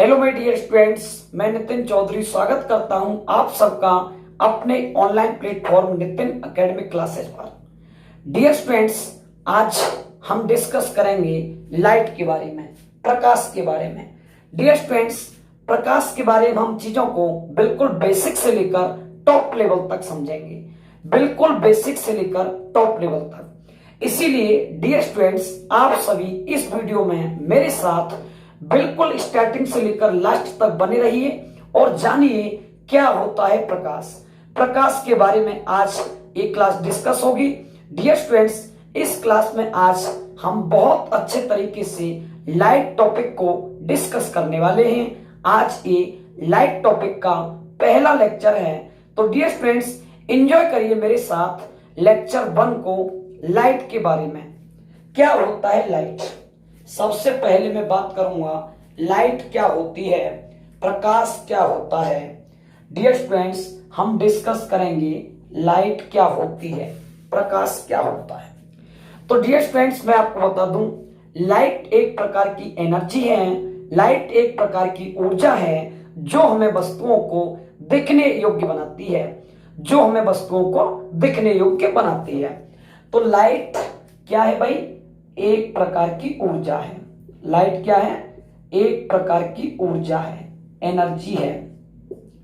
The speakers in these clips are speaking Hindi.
हेलो माय डियर स्टूडेंट्स, मैं नितिन चौधरी स्वागत करता हूं आप सबका अपने online platform Nitin academic classes पर। डियर स्टूडेंट्स, आज हम डिस्कस करेंगे लाइट के बारे में, प्रकाश के बारे में। डियर स्टूडेंट्स, प्रकाश के बारे में हम चीजों को बिल्कुल बेसिक से लेकर टॉप लेवल तक समझेंगे, बिल्कुल बेसिक से लेकर टॉप लेवल तक। इसीलिए डियर स्टूडेंट्स, आप सभी इस वीडियो में मेरे साथ बिल्कुल स्टार्टिंग से लेकर लास्ट तक बने रहिए और जानिए क्या होता है प्रकाश। प्रकाश के बारे में आज एक क्लास डिस्कस होगी। डियर स्टूडेंट्स, इस क्लास में आज हम बहुत अच्छे तरीके से लाइट टॉपिक को डिस्कस करने वाले हैं। आज ये लाइट टॉपिक का पहला लेक्चर है, तो डियर स्टूडेंट्स एंजॉय करिए मेरे साथ लेक्चर 1 को, लाइट के बारे में। क्या होता है लाइट? सबसे पहले मैं बात करूंगा लाइट क्या होती है, प्रकाश क्या होता है। डियर स्टूडेंट्स, हम डिस्कस करेंगे लाइट क्या होती है, प्रकाश क्या होता है। तो डियर स्टूडेंट्स, मैं आपको बता दूं, लाइट एक प्रकार की एनर्जी है, लाइट एक प्रकार की ऊर्जा है जो हमें वस्तुओं को दिखने योग्य बनाती है, जो हमें वस्तुओं को दिखने योग्य बनाती है। तो लाइट क्या है भाई? एक प्रकार की ऊर्जा है। लाइट क्या है? एक प्रकार की ऊर्जा है, एनर्जी है,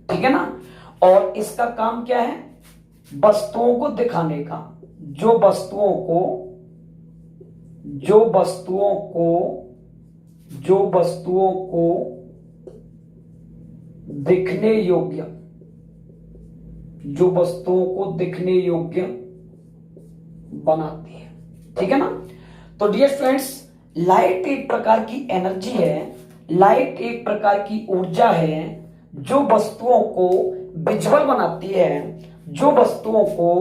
ठीक है ना। और इसका काम क्या है? वस्तुओं को दिखाने का, जो वस्तुओं को दिखने योग्य, जो वस्तुओं को दिखने योग्य बनाती है, ठीक है ना। तो डियर स्टूडेंट्स, लाइट एक प्रकार की एनर्जी है, लाइट एक प्रकार की ऊर्जा है जो वस्तुओं को विजुअल बनाती है, जो वस्तुओं को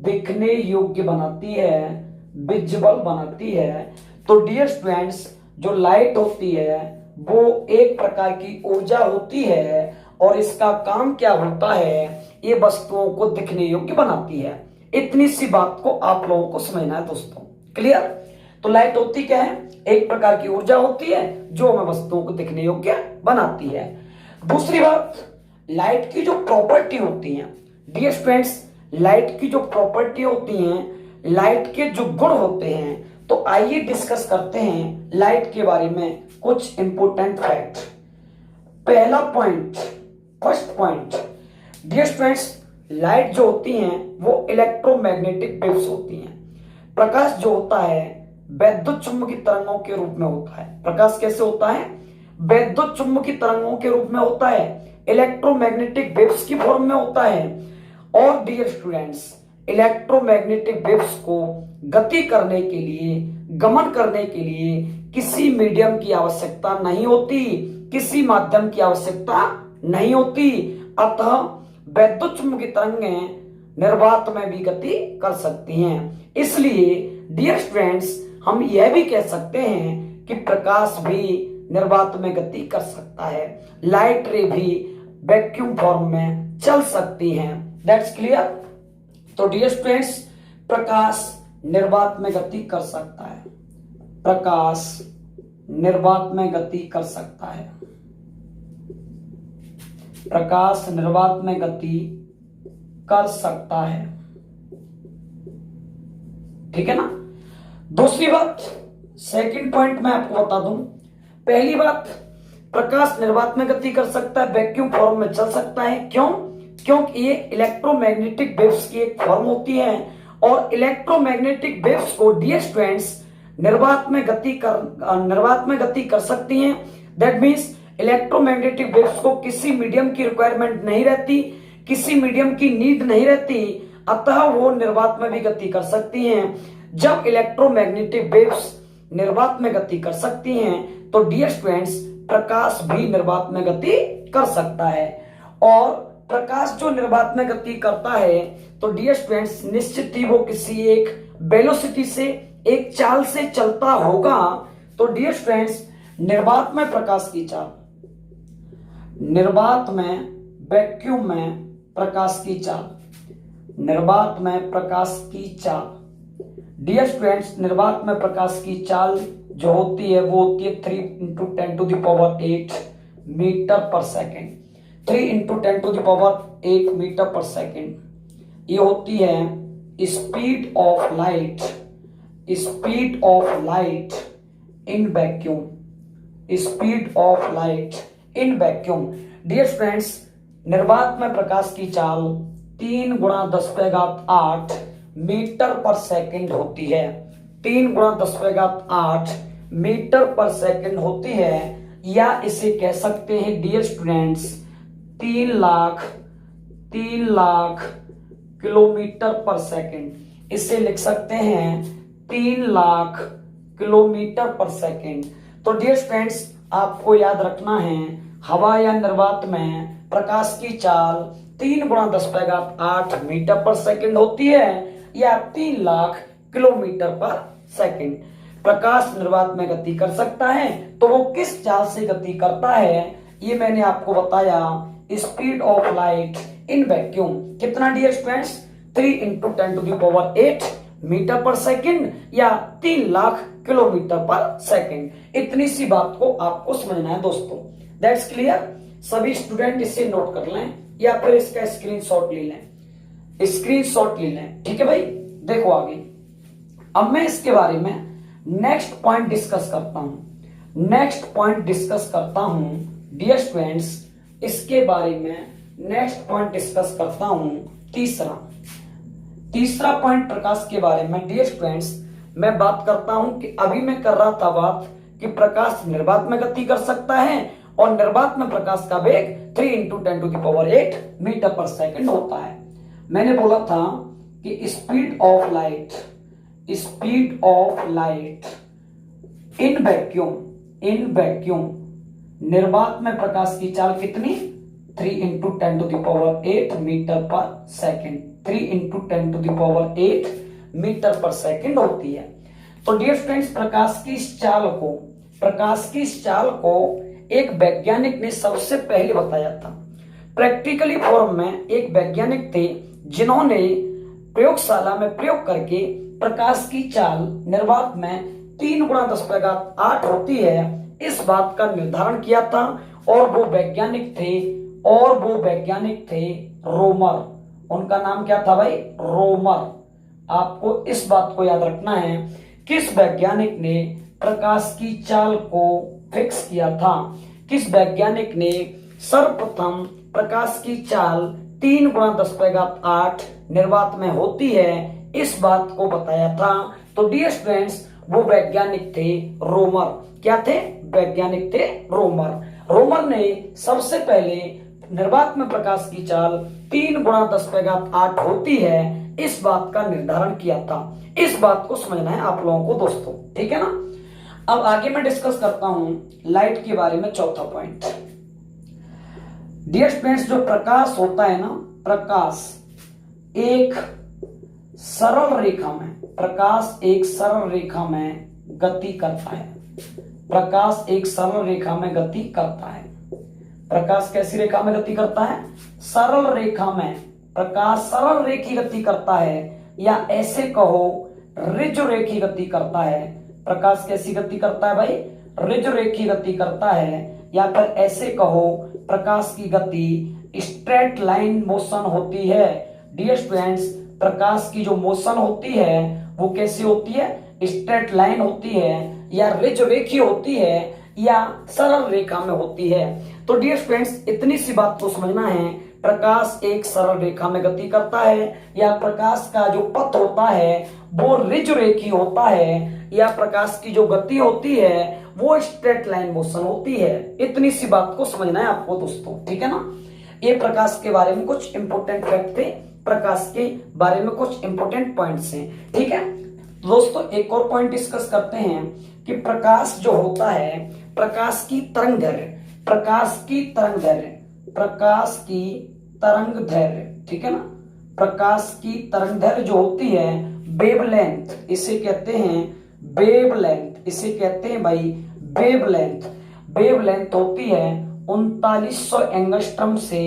दिखने योग्य बनाती है, विजुअल बनाती है। तो डियर स्टूडेंट्स, जो लाइट होती है वो एक प्रकार की ऊर्जा होती है और इसका काम क्या होता है? ये वस्तुओं को दिखने योग्य बनाती है। इतनी सी बात को आप लोगों को समझना है दोस्तों, क्लियर? तो लाइट होती क्या है? एक प्रकार की ऊर्जा होती है जो हमें वस्तुओं को दिखने योग्य बनाती है। दूसरी बात, लाइट की जो प्रॉपर्टी होती है, डियर स्टूडेंट्स, लाइट की जो प्रॉपर्टी होती है, लाइट के जो गुण होते हैं, तो आइए डिस्कस करते हैं लाइट के बारे में कुछ इंपोर्टेंट फैक्ट। पहला point, first point, dear students, light जो होती हैं वो इलेक्ट्रोमैग्नेटिक वेव्स होती हैं। प्रकाश जो होता है वैद्युत चुंबकीय तरंगों के रूप में होता है। प्रकाश कैसे होता है? वैद्युत चुंबकीय तरंगों के रूप में होता है, इलेक्ट्रोमैग्नेटिक वेव्स की फॉर्म में होता है। और डियर स्टूडेंट्स, इलेक्ट्रोमैग्नेटिक वेव्स को गति करने के लिए, गमन करने के लिए किसी मीडियम की आवश्यकता नहीं होती, किसी माध्यम की आवश्यकता नहीं होती। अतः वैद्युत चुंबकीय तरंगें निर्वात में भी गति कर सकती हैं। इसलिए डियर स्टूडेंट्स, हम यह भी कह सकते हैं कि प्रकाश भी निर्वात में गति कर सकता है, लाइट रे भी वैक्यूम फॉर्म में चल सकती हैं। That's clear? तो डियर स्टूडेंट्स, प्रकाश निर्वात में गति कर सकता है, प्रकाश निर्वात में गति कर सकता है, प्रकाश निर्वात में गति कर सकता है, ठीक है ना। दूसरी बात, सेकंड पॉइंट मैं आपको बता दूं। पहली बात, प्रकाश निर्वात में गति कर सकता है, वैक्यूम फॉर्म में चल सकता है। क्यों? क्योंकि ये इलेक्ट्रोमैग्नेटिक वेव्स की एक फॉर्म होती है और इलेक्ट्रोमैग्नेटिक वेव्स को डियर स्टूडेंट्स निर्वात में गति कर सकती हैं। दैट मींस इलेक्ट्रोमैग्नेटिक वेव्स को किसी मीडियम की रिक्वायरमेंट नहीं रहती, किसी मीडियम की नीड नहीं रहती, अतः वो निर्वात में भी गति कर सकती हैं। जब इलेक्ट्रोमैग्नेटिक वेव्स निर्वात में गति कर सकती हैं, तो डियर स्टूडेंट्स प्रकाश भी निर्वात में गति कर सकता है। और प्रकाश जो निर्वात में गति करता है, तो डियर स्टूडेंट्स निश्चित ही वो किसी एक वेलोसिटी से, एक चाल से चलता होगा। तो डियर स्टूडेंट्स, निर्वात में प्रकाश की चाल, निर्वात में, वैक्यूम में प्रकाश की चाल, निर्वात में प्रकाश की चाल, डियर स्टूडेंट्स, निर्वात में प्रकाश की चाल जो होती है वो होती है 3 × 10⁸ metre per second. 3 into 10⁸ metre per second ये होती है speed of light, speed of light in vacuum, speed of light in vacuum. Dear friends, निर्वात में प्रकाश की चाल 3 × 10⁸ मीटर पर सेकेंड होती है, 3 × 10⁸ मीटर पर सेकेंड होती है, या इसे कह सकते हैं डियर स्टूडेंट्स 3 लाख किलोमीटर पर सेकेंड। इसे लिख सकते हैं 3 लाख किलोमीटर पर सेकेंड। तो डियर फ्रेंड्स, आपको याद रखना है हवा या निर्वात में प्रकाश की चाल 3 × 10⁸ मीटर पर सेकेंड होती है या 3 लाख किलोमीटर पर सेकेंड। प्रकाश निर्वात में गति कर सकता है तो वो किस चाल से गति करता है, ये मैंने आपको बताया, speed of light in vacuum. कितना dear students? 3 × 10⁸ metre per second या 3 लाख किलोमीटर पर सेकेंड। इतनी सी बात को आपको समझना है दोस्तों। That's clear. सभी स्टूडेंट इसे नोट कर लें या फिर इसका स्क्रीनशॉट ले लें, स्क्रीनशॉट ले लें। ठीक है भाई, देखो आगे। अब मैं इसके बारे में नेक्स्ट पॉइंट डिस्कस करता हूं, नेक्स्ट पॉइंट डिस्कस करता हूं डियर स्टूडेंट्स, इसके बारे में नेक्स्ट पॉइंट डिस्कस करता हूं। तीसरा पॉइंट प्रकाश के बारे में डियर स्टूडेंट्स मैं बात करता हूं कि अभी मैं कर रहा था बात कि प्रकाश निर्वात में गति कर सकता है और निर्वात में प्रकाश का वेग 3 × 10⁸ मीटर पर सेकेंड होता है। मैंने बोला था कि speed of light, speed of light in vacuum, in vacuum निर्वात में प्रकाश की चाल कितनी? 3 × 10⁸ metre per second, 3 × 10⁸ metre per second होती है। तो डियर फ्रेंड्स, प्रकाश की इस चाल को एक वैज्ञानिक ने सबसे पहले बताया था। प्रैक्टिकली फॉर्म में एक वैज्ञानिक थे जिन्होंने प्रयोगशाला में प्रयोग करके प्रकाश की चाल निर्वात में 3 × 10⁸ होती है इस बात का निर्धारण किया था, और वो वैज्ञानिक थे रोमर। उनका नाम क्या था भाई? रोमर। आपको इस बात को याद रखना है, किस वैज्ञानिक ने प्रकाश की चाल को फिक्स किया था, किस वैज्ञानिक ने सर्वप्रथम प्रकाश की चाल 3 × 10⁸ निर्वात में होती है इस बात को बताया था। तो डियर स्टूडेंट्स, वो वैज्ञानिक थे रोमर। क्या थे? वैज्ञानिक थे रोमर। रोमर ने सबसे पहले निर्वात में प्रकाश की चाल 3 × 10⁸ होती है इस बात का निर्धारण किया था। इस बात को समझना है आप लोगों को दोस्तों, ठीक है ना। अब आगे मैं डिस्कस करता हूं लाइट के बारे में। चौथा पॉइंट डियर स्टूडेंट्स, जो प्रकाश होता है ना, प्रकाश एक सरल रेखा में, प्रकाश एक सरल रेखा में गति करता है। प्रकाश एक सरल रेखा में गति करता है। प्रकाश कैसी रेखा में गति करता है? सरल रेखा में। प्रकाश सरल रेखी गति करता है, या ऐसे कहो ऋजु रेखी गति करता है। प्रकाश कैसी गति करता है भाई? ऋजु रेखी गति करता है, या फिर ऐसे कहो प्रकाश की गति स्ट्रेट लाइन मोशन होती है। डियर स्टूडेंट्स, प्रकाश की जो मोशन होती है वो कैसी होती है? स्ट्रेट लाइन होती है, या ऋजु रेखी होती है, या सरल रेखा में होती है। तो डियर स्टूडेंट्स, इतनी सी बात को समझना है, प्रकाश एक सरल रेखा में गति करता है, या प्रकाश का जो पथ होता है वो ऋजु रेखी होता है, या प्रकाश की जो गति होती है वो स्ट्रेट लाइन मोशन होती है। इतनी सी बात को समझना है आपको दोस्तों, ठीक है ना। ये प्रकाश के बारे में कुछ इंपोर्टेंट फैक्ट थे, प्रकाश के बारे में कुछ इंपोर्टेंट पॉइंट्स हैं, ठीक है दोस्तों। एक और पॉइंट डिस्कस करते हैं कि प्रकाश जो होता है, प्रकाश की तरंग दैर्घ्य, प्रकाश की तरंग दैर्घ्य, प्रकाश की तरंग दैर्घ्य, ठीक है ना। प्रकाश की तरंग दैर्घ्य जो होती है वेवलेंथ, इसे कहते हैं वेवलेंथ, इसे कहते हैं भाई वेवलेंथ। वेवलेंथ होती है 3900 एंगस्ट्रम से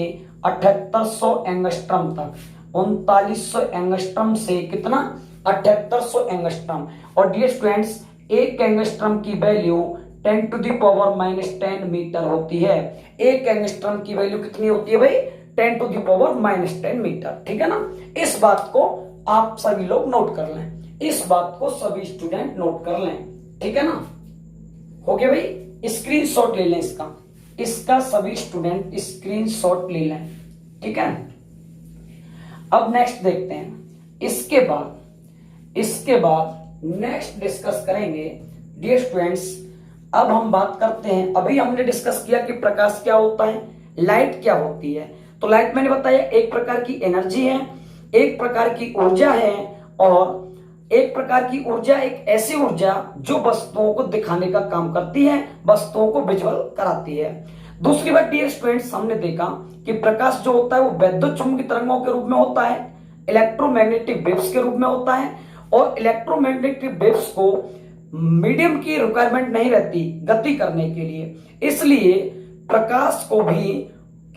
7800 एंगस्ट्रम तक। 3900 एंगस्ट्रम से कितना? 7800 एंगस्ट्रम। और डियर स्टूडेंट्स, एक एंगस्ट्रम की वैल्यू 10⁻⁻10 मीटर होती है। एक एंगस्ट्रम की वैल्यू कितनी होती है भाई? 10⁻⁻10 मीटर। ठीक है ना? इस बात को आप सभी लोग नोट कर लें, इस बात को सभी स्टूडेंट नोट कर लें। ठीक है ना? हो गया भाई? स्क्रीनशॉट ले लें इसका सभी स्टूडेंट स्क्रीनशॉट ले लें। ठीक है? अब नेक्स्ट देखते हैं। इसके बाद नेक्स्ट डिस्कस करेंगे डियर स्टूडेंट्स। अब हम बात करते हैं, अभी हमने डिस्कस किया कि प्रकाश क्या होता है, लाइट क्या होती है। तो लाइट मैंने बताया एक प्रकार की एनर्जी है, एक प्रकार की ऊर्जा है, और एक प्रकार की ऊर्जा एक ऐसी ऊर्जा जो वस्तुओं को दिखाने का काम करती है, वस्तुओं को विजुअल कराती है। दूसरी बात डियर स्टूडेंट्स, हमने देखा कि प्रकाश जो होता है वो वैद्युत चुंबकीय तरंगों के रूप में होता है, इलेक्ट्रोमैग्नेटिक वेव्स के रूप में होता है, और इलेक्ट्रोमैग्नेटिक वेव्स को मीडियम की रिक्वायरमेंट नहीं रहती गति करने के लिए, इसलिए प्रकाश को भी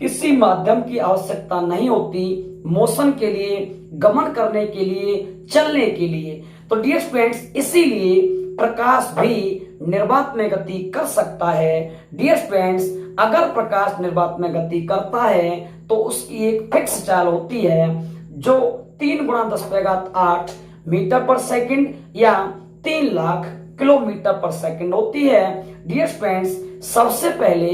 किसी माध्यम की आवश्यकता नहीं होती मोशन के लिए, गमन करने के लिए, चलने के लिए। तो डियर स्टूडेंट्स, इसीलिए प्रकाश भी निर्वात में गति कर सकता है। डियर स्टूडेंट्स, अगर प्रकाश निर्वात में गति करता है तो उसकी एक फिक्स चाल होती है जो 3 × 10⁸ मीटर पर सेकंड या 3 लाख किलोमीटर पर सेकंड होती है। डियर स्टूडेंट्स, सबसे पहले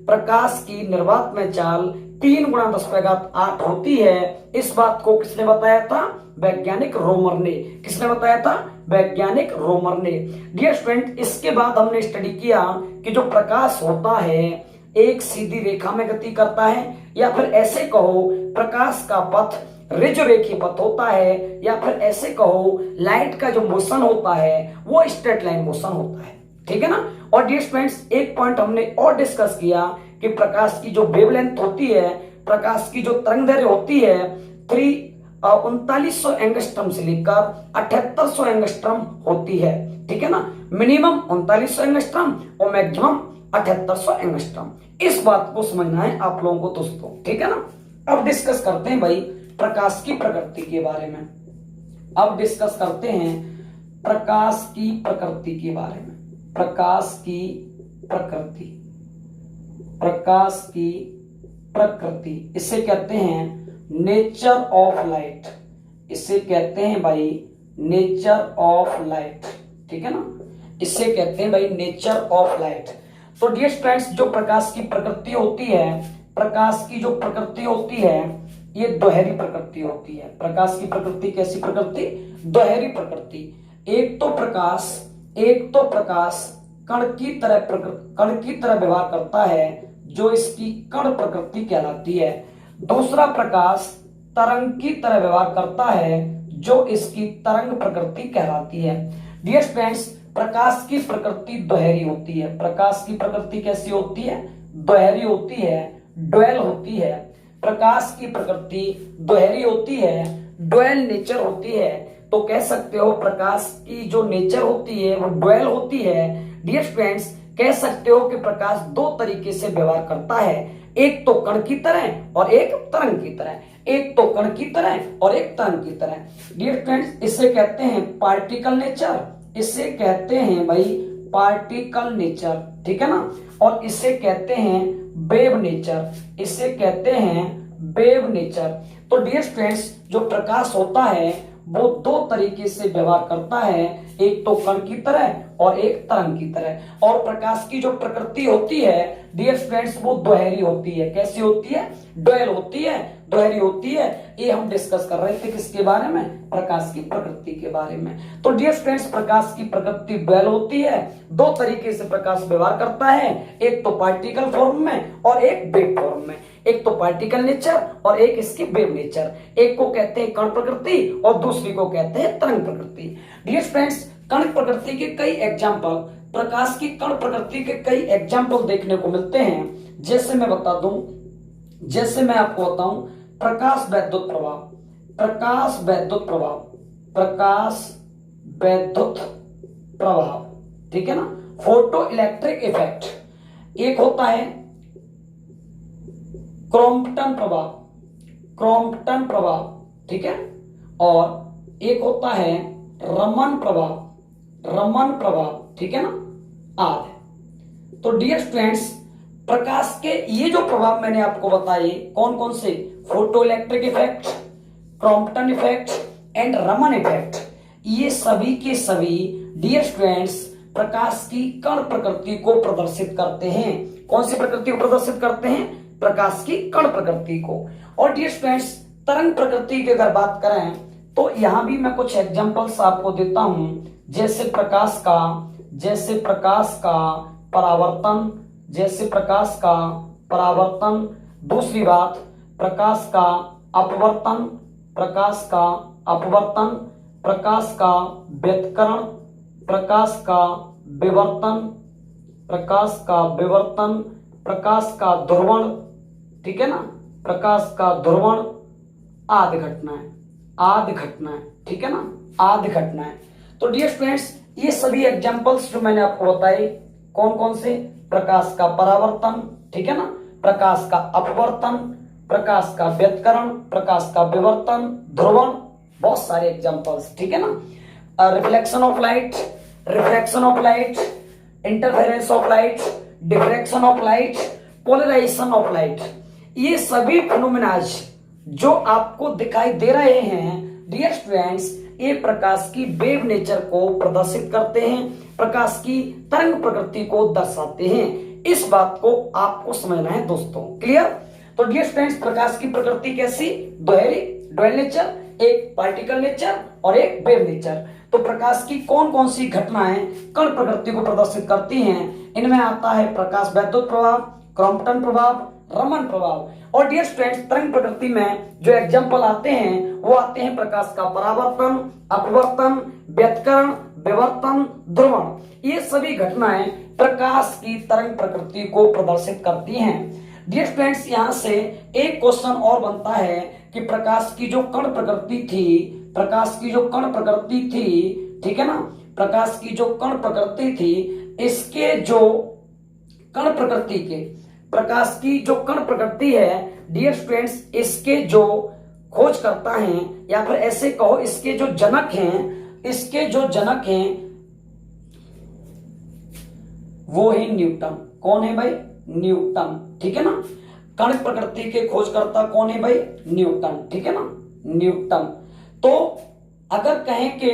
प्रकाश की निर्वात में चाल 3 × 10⁸ होती है। इस बात को किसने बताया था? वैज्ञानिक रोमर ने। किसने बताया था? वैज्ञानिक रोमर ने। डियर स्टूडेंट, इसके बाद हमने स्टडी किया कि जो प्रकाश होता है एक सीधी रेखा में गति करता है, या फिर ऐसे कहो प्रकाश का पथ रेखीय पथ होता है, या फिर ऐसे कहो लाइट का जो मोशन होता है वो स्ट्रेट लाइन मोशन होता है। ठीक है ना? और डियर स्टूडेंट्स, एक पॉइंट हमने और डिस्कस किया कि प्रकाश की जो वेवलेंथ होती है, प्रकाश की जो तरंगदैर्घ्य होती है 3900 एंगस्ट्रम से लेकर 7800 एंगस्ट्रम होती है। ठीक है ना? मिनिमम 3900 एंगस्ट्रम और मैक्सिमम 7800 एंगस्ट्रम। इस बात को समझना है आप लोगों को दोस्तों। ठीक है ना? अब डिस्कस करते हैं भाई प्रकाश की प्रकृति के बारे में। अब डिस्कस करते हैं प्रकाश की प्रकृति के बारे में। प्रकाश की प्रकृति, प्रकाश की प्रकृति, इसे कहते हैं नेचर ऑफ लाइट। इसे कहते हैं भाई नेचर ऑफ लाइट। ठीक है ना? इसे कहते हैं भाई नेचर ऑफ लाइट। तो डियर स्टूडेंट्स, जो प्रकाश की प्रकृति होती है, प्रकाश की जो प्रकृति होती है ये दोहरी प्रकृति होती है। प्रकाश की प्रकृति कैसी प्रकृति? दोहरी प्रकृति। एक तो प्रकाश कण की तरह व्यवहार करता है जो इसकी कण प्रकृति कहलाती है। दूसरा प्रकाश तरंग की तरह व्यवहार करता है जो इसकी तरंग प्रकृति कहलाती है। डियर स्टूडेंट्स, प्रकाश की प्रकृति दोहरी होती है। प्रकाश की प्रकृति कैसी होती है? दोहरी होती है, ड्वेल होती है। प्रकाश की प्रकृति दोहरी होती है, ड्वेल नेचर होती है। तो कह सकते हो प्रकाश की जो नेचर होती है वो ड्वेल होती है। डियर स्टूडेंट्स, कह सकते हो कि प्रकाश दो तरीके से व्यवहार करता है, एक तो कण की तरह और एक तरंग की तरह। एक तो कण की तरह और एक तरंग की तरह। डियर फ्रेंड्स, इसे कहते हैं पार्टिकल नेचर। इसे कहते हैं भाई पार्टिकल नेचर। ठीक है ना? और इसे कहते हैं वेव नेचर। इसे कहते हैं वेव नेचर। तो डियर फ्रेंड्स, जो प्रकाश होता है वो दो तरीके से व्यवहार करता है, एक तो कण की तरह और एक तरंग की तरह। और प्रकाश की जो प्रकृति होती है डियर फ्रेंड्स वो दोहरी होती है। कैसी होती है? ड्वेल होती है, दोहरी होती है। ये हम डिस्कस कर रहे थे किसके बारे में? प्रकाश की प्रकृति के बारे में। तो डियर फ्रेंड्स, प्रकाश की प्रकृति ड्वेल होती है, दो तरीके से प्रकाश व्यवहार करता है, एक तो पार्टिकल फॉर्म में और एक वेव फॉर्म में। एक तो पार्टिकल नेचर और एक इसकी वेव नेचर। एक को कहते हैं कण प्रकृति और दूसरी को कहते हैं तरंग प्रकृति। डियर फ्रेंड्स, कण प्रकृति के कई एग्जाम्पल, प्रकाश की कण प्रकृति के कई एग्जाम्पल देखने को मिलते हैं। जैसे मैं आपको बताऊं प्रकाश वैद्युत प्रभाव, प्रकाश वैद्युत प्रभाव, प्रकाश वैद्युत प्रभाव। ठीक है ना? Photo electric effect. एक होता है क्रॉम्पटन प्रभाव, क्रॉम्पटन प्रभाव। ठीक है? और एक होता है रमन प्रभाव, रमन प्रभाव। ठीक है ना? आदि। तो डियर स्टूडेंट्स, प्रकाश के ये जो प्रभाव मैंने आपको बताए कौन कौन से, photo electric effect, Crompton effect and Raman effect, ये सभी के सभी डियर स्टूडेंट्स प्रकाश की कण प्रकृति को प्रदर्शित करते हैं। कौन सी प्रकृति को प्रदर्शित करते हैं? प्रकाश की कण प्रकृति को। और डियर स्टूडेंट्स, तरंग प्रकृति की अगर बात करें तो यहां भी मैं कुछ एग्जांपल्स आपको देता हूं, जैसे प्रकाश का परावर्तन, जैसे प्रकाश का परावर्तन। दूसरी बात, प्रकाश का अपवर्तन, प्रकाश का अपवर्तन, प्रकाश का व्यतिकरण, प्रकाश का विवर्तन, प्रकाश का विवर्तन, प्रकाश का ध्रुवण, ठीक है ना, प्रकाश का ध्रुवण, आदि घटनाएं, ठीक है ना, आदि घटनाएं। तो डियर स्टूडेंट्स, ये सभी एग्जांपल्स जो मैंने आपको बताए कौन कौन से, प्रकाश का परावर्तन, ठीक है ना, प्रकाश का अपवर्तन, प्रकाश का व्यतिकरण, प्रकाश का विवर्तन, ध्रुवण, बहुत सारे एग्जांपल्स, ठीक है ना। Reflection of light, refraction of light, interference of light, diffraction of light, polarisation of light, ये सभी फिनोमेनाज जो आपको दिखाई दे रहे हैं डियर स्टूडेंट्स, ये प्रकाश की वेव नेचर को प्रदर्शित करते हैं, प्रकाश की तरंग प्रकृति को दर्शाते हैं। इस बात को आपको समझना है दोस्तों, क्लियर? तो डियर स्टूडेंट्स, प्रकाश की प्रकृति कैसी? ड्वेल नेचर, एक पार्टिकल नेचर और एक वेव नेचर। तो प्रकाश की कौन कौन सी घटनाएं कण प्रकृति को प्रदर्शित करती हैं? इनमें आता है प्रकाश वैद्युत प्रभाव, क्रॉम्पटन प्रभाव, रमन प्रभाव। और डियर स्टूडेंट्स, तरंग प्रकृति में जो एग्जांपल आते हैं वो आते हैं प्रकाश का परावर्तन, अपवर्तन, व्यतिकरण, विवर्तन, ध्रुवण। ये सभी घटनाएं प्रकाश की तरंग प्रकृति को प्रदर्शित करती हैं। डियर स्टूडेंट्स, यहां से एक क्वेश्चन और बनता है कि प्रकाश की जो कण प्रकृति थी, प्रकाश की जो कण प्रकृति थी, ठीक है ना, प्रकाश की जो कण प्रकृति थी, इसके जो कण प्रकृति के, प्रकाश की जो कण प्रकृति है डियर स्टूडेंट्स, इसके जो खोज करता है या फिर ऐसे कहो इसके जो जनक हैं, इसके जो जनक हैं वो है न्यूटन। कौन है भाई? न्यूटन, ठीक है ना। कण प्रकृति के खोजकर्ता कौन है भाई? न्यूटन, ठीक है ना, न्यूटन। तो अगर कहें कि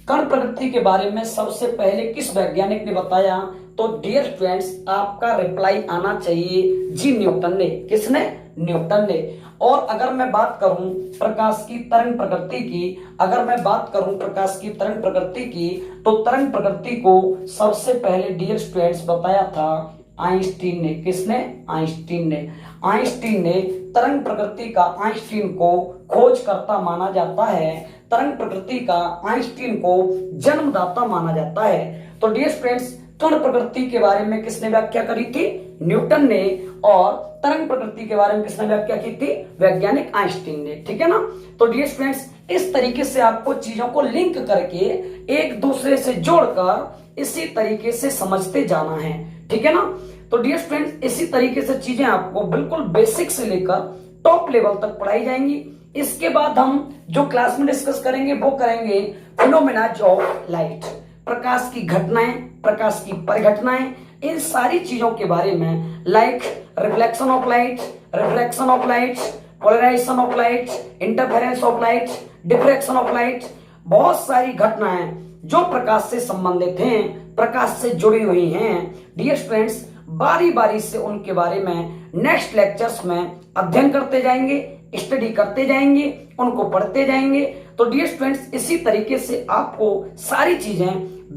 कण प्रकृति के बारे में सबसे पहले किस वैज्ञानिक ने बताया, तो डियर स्टूडेंट्स आपका रिप्लाई आना चाहिए जी न्यूटन ने। किसने? न्यूटन ने। और अगर मैं बात करूं प्रकाश की तरंग प्रकृति की, अगर मैं बात करूं प्रकाश की तरंग प्रकृति की, तो तरंग प्रकृति को सबसे पहले डियर स्टूडेंट्स बताया था आइंस्टीन ने। किसने? आइंस्टीन ने। आइंस्टीन ने तरंग प्रकृति का आइंस्टीन को खोजकर्ता माना जाता है, तरंग प्रकृति का आइंस्टीन को जन्मदाता माना जाता है। तो डियर स्टूडेंट्स, कण प्रकृति के बारे में किसने व्याख्या करी थी? न्यूटन ने। और तरंग प्रकृति के बारे में किसने व्याख्या की थी? वैज्ञानिक आइंस्टीन ने, ठीक है ना। तो डियर स्टूडेंट्स, इस तरीके से आपको चीजों को लिंक करके एक दूसरे से जोड़कर इसी तरीके से समझते जाना है, ठीक है ना। तो डियर स्टूडेंट्स, इसी तरीके से चीजें आपको बिल्कुल बेसिक से लेकर टॉप लेवल तक पढ़ाई जाएंगी। इसके बाद हम जो क्लास में डिस्कस करेंगे वो करेंगे फिनोमेना ऑफ लाइट, प्रकाश की घटनाएं, प्रकाश की परिघटनाएं, इन सारी चीजों के बारे में, like reflection of light, refraction of light, polarisation of light, interference of light, diffraction of light. बहुत सारी घटनाएं जो प्रकाश से संबंधित हैं, प्रकाश से जुड़ी हुई हैं। डियर स्टूडेंट्स, बारी बारी से उनके बारे में नेक्स्ट लेक्चर्स में अध्ययन करते जाएंगे, स्टडी करते जाएंगे, उनको पढ़ते जाएंगे। तो डियर स्टूडेंट्स, इसी तरीके से आपको सारी चीजें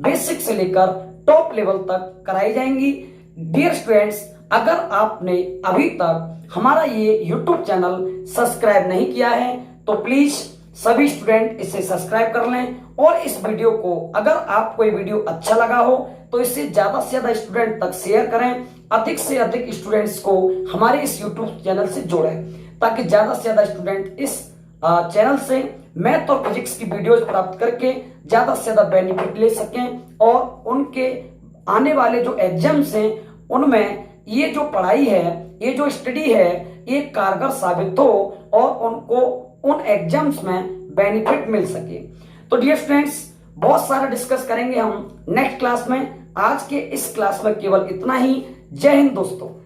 बेसिक से लेकर टॉप लेवल तक कराई जाएंगी। डियर स्टूडेंट्स, अगर आपने अभी तक हमारा ये YouTube चैनल सब्सक्राइब नहीं किया है तो प्लीज सभी स्टूडेंट इसे सब्सक्राइब कर लें। और इस वीडियो को, अगर आपको ये वीडियो अच्छा लगा हो तो इसे ज्यादा से ज्यादा स्टूडेंट तक शेयर करें, अधिक से अधिक स्टूडेंट्स को हमारे इस YouTube चैनल से जोड़ें, ताकि ज्यादा से ज्यादा स्टूडेंट इस चैनल से मैथ और फिजिक्स की वीडियोज प्राप्त करके ज्यादा से ज्यादा बेनिफिट ले सकें और उनके आने वाले जो एग्जाम्स हैं उनमें ये जो पढ़ाई है, ये जो स्टडी है, ये कारगर साबित हो और उनको उन एग्जाम्स में बेनिफिट मिल सके। तो डियर स्टूडेंट्स, बहुत सारा डिस्कस करेंगे हम नेक्स्ट क्लास में। आज के इस क्लास में केवल इतना ही। जय हिंद दोस्तों।